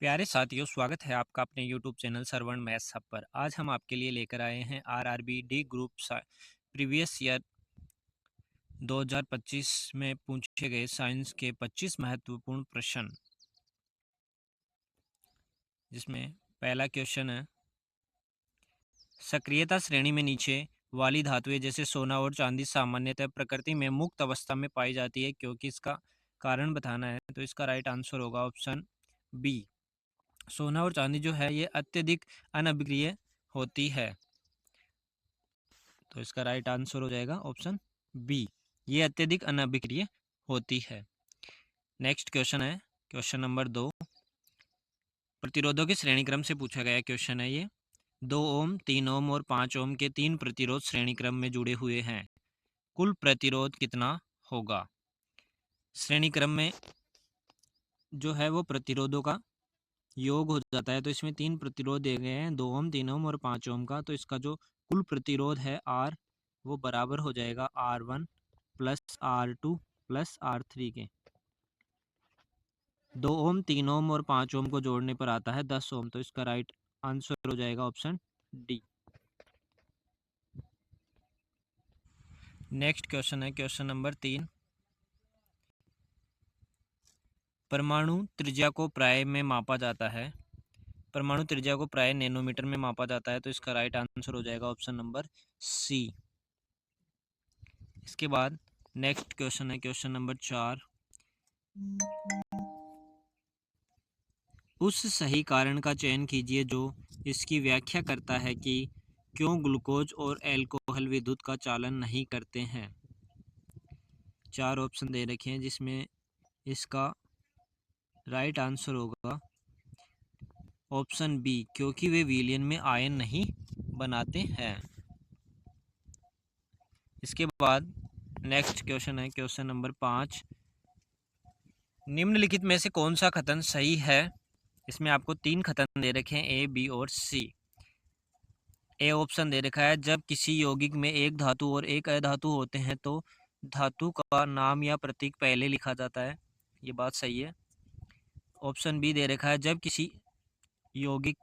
प्यारे साथियों, स्वागत है आपका अपने YouTube channel Saravan maths hub पर। आज हम आपके लिए लेकर आए हैं RRB D group previous year 2025 में पूछे गए साइंस के 25 महत्वपूर्ण प्रश्न, जिसमें पहला क्वेश्चन है, सक्रियता श्रेणी में नीचे वाली धातुएं जैसे सोना और चांदी सामान्यतः प्रकृति में मुक्त अवस्था में पाई जाती है, क्योंकि इसका कारण बताना है। तो इसका राइट आंसर होगा ऑप्शन बी। सोना और चांदी जो है ये अत्यधिक अनभिक्रिय होती है, तो इसका राइट आंसर हो जाएगा ऑप्शन बी, ये अत्यधिक अनभिक्रिय होती है। नेक्स्ट क्वेश्चन है क्वेश्चन नंबर 2, प्रतिरोधों के श्रेणी क्रम से पूछा गया क्वेश्चन है ये। 2 ओम, 3 ओम और 5 ओम के 3 प्रतिरोध श्रेणी क्रम में जुड़े हुए हैं, कुल प्रतिरोध कितना होगा? श्रेणी क्रम में जो है वो प्रतिरोधों का योग हो जाता है, तो इसमें 3 प्रतिरोध दिए गए हैं, 2 ओम, 3 ओम और 5 ओम का। तो इसका जो कुल प्रतिरोध है आर, वो बराबर हो जाएगा R1 plus R2 plus R3 के। 2 ओम, 3 ओम और 5 ओम को जोड़ने पर आता है 10 ओम, तो इसका राइट आंसर हो जाएगा ऑप्शन डी। नेक्स्ट क्वेश्चन है क्वेश्चन नंबर 3, परमाणु त्रिज्या को प्राय में मापा जाता है। परमाणु त्रिज्या को प्राय नैनोमीटर में मापा जाता है, तो इसका राइट आंसर हो जाएगा ऑप्शन नंबर सी। इसके बाद नेक्स्ट क्वेश्चन है क्वेश्चन नंबर 4, उस सही कारण का चयन कीजिए जो इसकी व्याख्या करता है कि क्यों ग्लूकोज और अल्कोहल विद्युत का चालन नहीं करते हैं। 4 ऑप्शन दे रखे हैं, जिसमें इसका राइट आंसर होगा ऑप्शन बी, क्योंकि वे विलयन में आयन नहीं बनाते हैं। इसके बाद नेक्स्ट क्वेश्चन है क्वेश्चन नंबर 5, निम्नलिखित में से कौन सा कथन सही है? इसमें आपको 3 कथन दे रखे हैं, ए, बी और सी। ए ऑप्शन दे रखा है, जब किसी यौगिक में एक धातु और एक अधातु होते हैं तो धातु का नाम या प्रतीक पहले लिखा जाता है, ये बात सही है। ऑप्शन बी दे रखा है, जब किसी यौगिक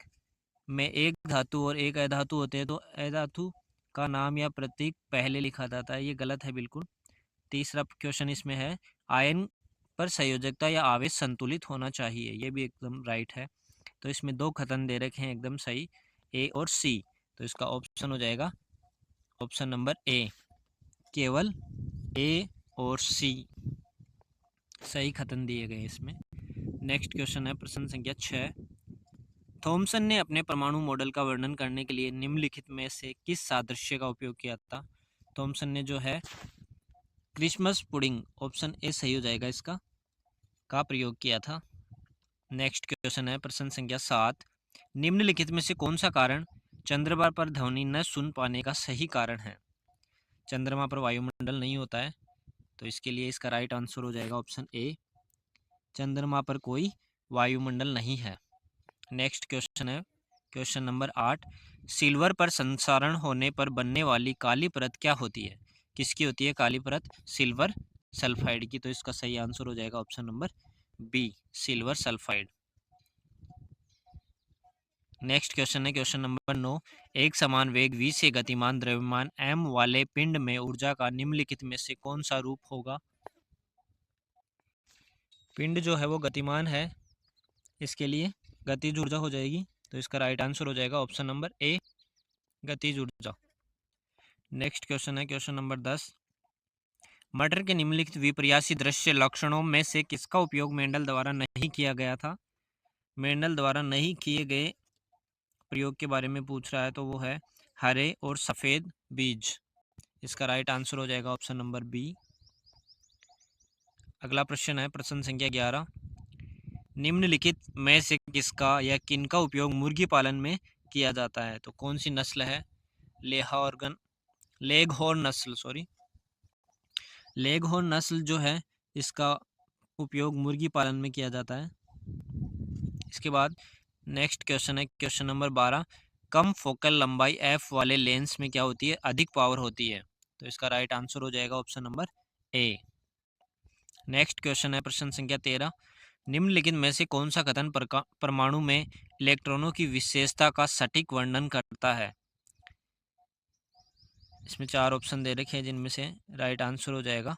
में एक धातु और एक अधातु होते हैं तो अधातु का नाम या प्रतीक पहले लिखा जाता है, ये गलत है बिल्कुल। तीसरा क्वेश्चन इसमें है, आयन पर संयोजकता या आवेश संतुलित होना चाहिए, ये भी एकदम राइट है। तो इसमें 2 कथन दे रखे हैं एकदम सही, ए और सी, तो इसका ऑप्शन हो जाएगा ऑप्शन नंबर ए। केवल ए और सी सही कथन दिए गए इसमें। नेक्स्ट क्वेश्चन है प्रश्न संख्या 6, थॉमसन ने अपने परमाणु मॉडल का वर्णन करने के लिए निम्नलिखित में से किस सादृश्य का उपयोग किया था? थॉमसन ने जो है क्रिसमस पुडिंग, ऑप्शन ए सही हो जाएगा इसका, का प्रयोग किया था। नेक्स्ट क्वेश्चन है प्रश्न संख्या 7, निम्नलिखित में से कौन सा कारण चंद्रमा पर ध्वनि न सुन पाने का सही कारण है? चंद्रमा पर वायुमंडल नहीं होता है, तो इसके लिए इसका राइट आंसर हो जाएगा ऑप्शन ए, चंद्रमा पर कोई वायुमंडल नहीं है। नेक्स्ट क्वेश्चन है क्वेश्चन नंबर 8, सिल्वर पर संसारण होने पर बनने वाली काली परत क्या होती है? किसकी होती है काली परत? सिल्वर सल्फाइड की, तो इसका सही आंसर हो जाएगा option number B, silver sulphide. Next question है क्वेश्चन नंबर 9, एक समान वेग v से गतिमान द्रव्यमान m वाले पिंड में ऊर्जा का निम्नलिखित में से कौन सा रूप होगा? पिंड जो है वो गतिमान है, इसके लिए गतिज ऊर्जा हो जाएगी, तो इसका राइट आंसर हो जाएगा ऑप्शन नंबर ए, गतिज ऊर्जा। नेक्स्ट क्वेश्चन है क्वेश्चन नंबर 10, मटर के निम्नलिखित विपर्यासी दृश्य लक्षणों में से किसका उपयोग मेंडल द्वारा नहीं किया गया था? मेंडल द्वारा नहीं किए गए प्रयोग के बारे में पूछ रहा है, तो वो है हरे और सफ़ेद बीज, इसका राइट आंसर हो जाएगा ऑप्शन नंबर बी। अगला प्रश्न है प्रश्न संख्या 11, निम्नलिखित में से किसका या किनका उपयोग मुर्गी पालन में किया जाता है? तो कौन सी नस्ल है? लेगहॉर्न नस्ल जो है इसका उपयोग मुर्गी पालन में किया जाता है। इसके बाद नेक्स्ट क्वेश्चन है क्वेश्चन नंबर 12, कम फोकल लंबाई f वाले लेंस में क्या होती है? अधिक पावर होती है, तो इसका राइट आंसर हो जाएगा option number A. Next question है प्रश्न संख्या 13, निम्नलिखित में से कौन सा कथन परमाणु में इलेक्ट्रॉनों की विशेषता का सटीक वर्णन करता है? इसमें 4 ऑप्शन दे रखे हैं जिनमें से राइट आंसर हो जाएगा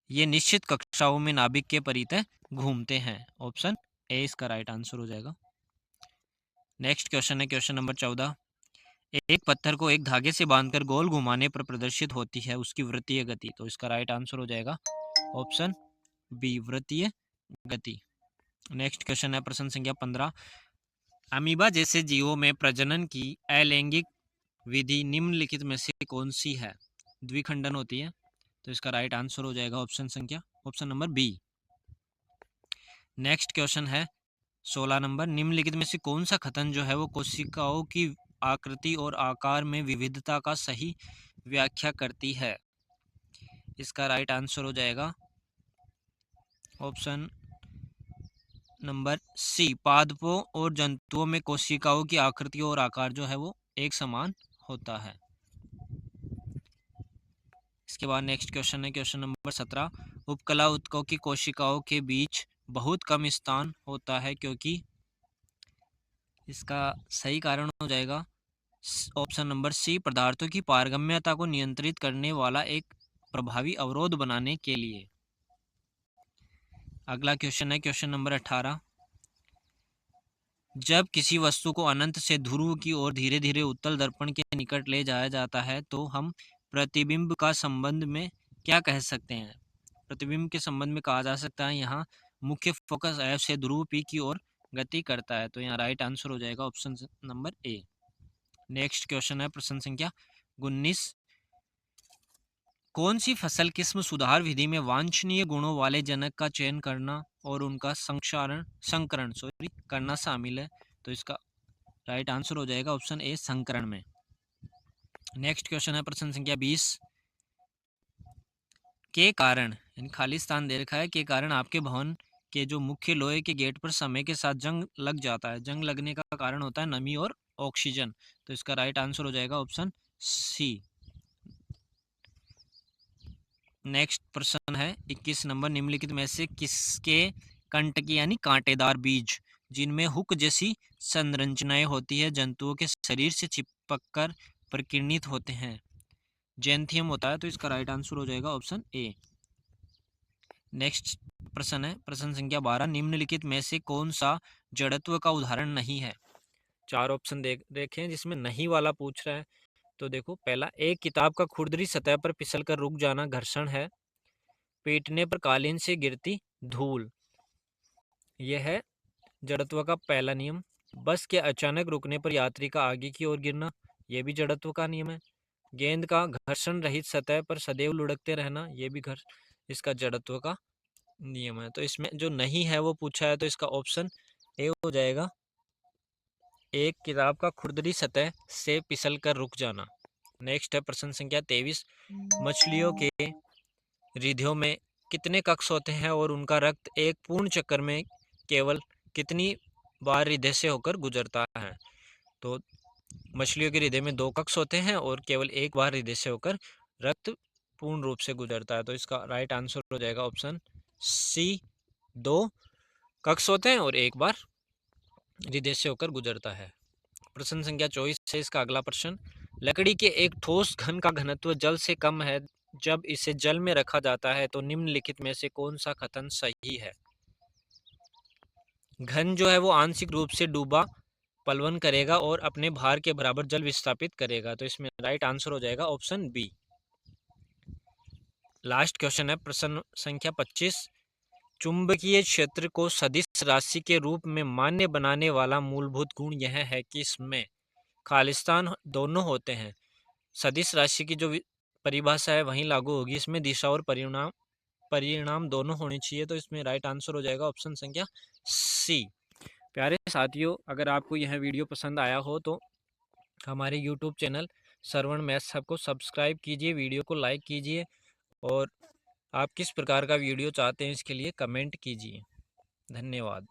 ये निश्चित कक्षाओं में नाभिक के परितः घूमते हैं। ऑप्शन ए इसका राइट आंसर हो जाएगा। नेक्स्ट क्वेश्चन है क्वेश्चन नंबर 14। एक पत्थर को एक धागे से बांधकर गोल घुमाने पर प्रदर्शित होती है उसकी वृत्तीय गति। तो इसका राइट आंसर हो जाएगा ऑप्शन बी वृत्तीय गति। नेक्स्ट क्वेश्चन है प्रश्न संख्या 15। अमीबा जैसे जीवों में प्रजनन की अलैंगिक विधि निम्नलिखित में से कौन सी है? द्विखंडन होती है। तो इसका राइट आंसर हो जाएगा option number B. Next question है 16 नंबर। निम्नलिखित में से कौन सा कथन जो है वो कोशिकाओं की आकृति और आकार में विविधता का सही व्याख्या करती है? इसका राइट आंसर हो जाएगा ऑप्शन नंबर सी। पादपों और जंतुओं में कोशिकाओं की आकृति और आकार जो है वो एक समान होता है। इसके बाद नेक्स्ट क्वेश्चन है क्वेश्चन नंबर 17। उपकला ऊतकों की कोशिकाओं के बीच बहुत कम स्थान होता है क्योंकि? इसका सही कारण हो जाएगा ऑप्शन नंबर सी। पदार्थों की पारगम्यता को नियंत्रित करने वाला एक प्रभावी अवरोध बनाने के लिए। अगला क्वेश्चन है क्वेश्चन नंबर 18। जब किसी वस्तु को अनंत से ध्रुव की ओर धीरे धीरे उत्तल दर्पण के निकट ले जाया जाता है तो हम प्रतिबिंब का संबंध में क्या कह सकते हैं? प्रतिबिंब के संबंध में कहा जा सकता है यहाँ मुख्य फोकस एफ से ध्रुव पी की ओर गति करता है। तो यहाँ राइट आंसर हो जाएगा option number A. Next question है प्रश्न संख्या 19। कौन सी फसल किस्म सुधार विधि में वांछनीय गुणों वाले जनक का चयन करना और उनका संकरण करना शामिल है? तो इसका राइट आंसर हो जाएगा ऑप्शन ए संकरण में। नेक्स्ट क्वेश्चन है प्रश्न संख्या 20। के कारण यानी खाली स्थान दे रखा है के कारण आपके भवन के जो मुख्य लोहे के गेट पर समय के साथ जंग लग जाता है। जंग लगने का कारण होता है नमी और ऑक्सीजन। तो इसका राइट आंसर हो जाएगा ऑप्शन सी। नेक्स्ट प्रश्न है 21 नंबर। निम्नलिखित में से किसके कंटकी यानी कांटेदार बीज जिनमें हुक जैसी संरचनाएं होती है जंतुओं के शरीर से चिपककर प्रकीर्णित होते हैं? जेंथियम होता है। तो इसका राइट आंसर हो जाएगा ऑप्शन ए। नेक्स्ट प्रश्न है प्रश्न संख्या 12। निम्नलिखित में से कौन सा जड़त्व का उदाहरण नहीं है? 4 ऑप्शन देखें जिसमें नहीं वाला पूछ रहा है। तो देखो पहला, एक किताब का खुरदरी सतह पर फिसल कर रुक जाना घर्षण है। पीटने पर कालीन से गिरती धूल, यह है जड़त्व का पहला नियम। बस के अचानक रुकने पर यात्री का आगे की ओर गिरना, यह भी जड़त्व का नियम है। गेंद का घर्षण रहित सतह पर सदैव लुढ़कते रहना, यह भी इसका जड़त्व का नियम है। तो इसमें जो नहीं है वो पूछा है तो इसका ऑप्शन ए हो जाएगा। एक किताब का खुरदरी सतह से फिसल कर रुक जाना। नेक्स्ट है प्रश्न संख्या 23। मछलियों के हृदयों में कितने कक्ष होते हैं और उनका रक्त एक पूर्ण चक्कर में केवल कितनी बार हृदय से होकर गुजरता है? तो मछलियों के हृदय में 2 कक्ष होते हैं और केवल एक बार हृदय से होकर रक्त पूर्ण रूप से गुजरता है। तो इसका राइट आंसर हो जाएगा ऑप्शन सी। 2 कक्ष होते हैं और एक बार हृदय से होकर गुजरता है। प्रश्न संख्या 24 है इसका अगला प्रश्न। लकड़ी के एक ठोस घन का घनत्व जल से कम है जब इसे जल में रखा जाता है तो निम्नलिखित में से कौन सा कथन सही है? घन जो है वो आंशिक रूप से डूबा पलवन करेगा और अपने भार के बराबर जल विस्थापित करेगा। तो इसमें राइट आंसर हो जाएगा ऑप्शन बी। लास्ट क्वेश्चन है प्रश्न संख्या 25। चुंबकीय क्षेत्र को सदिश राशि के रूप में मान्य बनाने वाला मूलभूत गुण यह है कि इसमें खालिस्तान दोनों होते हैं। सदिश राशि की जो परिभाषा है वहीं लागू होगी। इसमें दिशा और परिणाम दोनों होने चाहिए। तो इसमें राइट आंसर हो जाएगा ऑप्शन संख्या सी। प्यारे साथियों, अगर आपको यह वीडियो पसंद आया हो तो हमारे यूट्यूब चैनल श्रवण मैथ्स हब को सब्सक्राइब कीजिए, वीडियो को लाइक कीजिए और आप किस प्रकार का वीडियो चाहते हैं इसके लिए कमेंट कीजिए। धन्यवाद।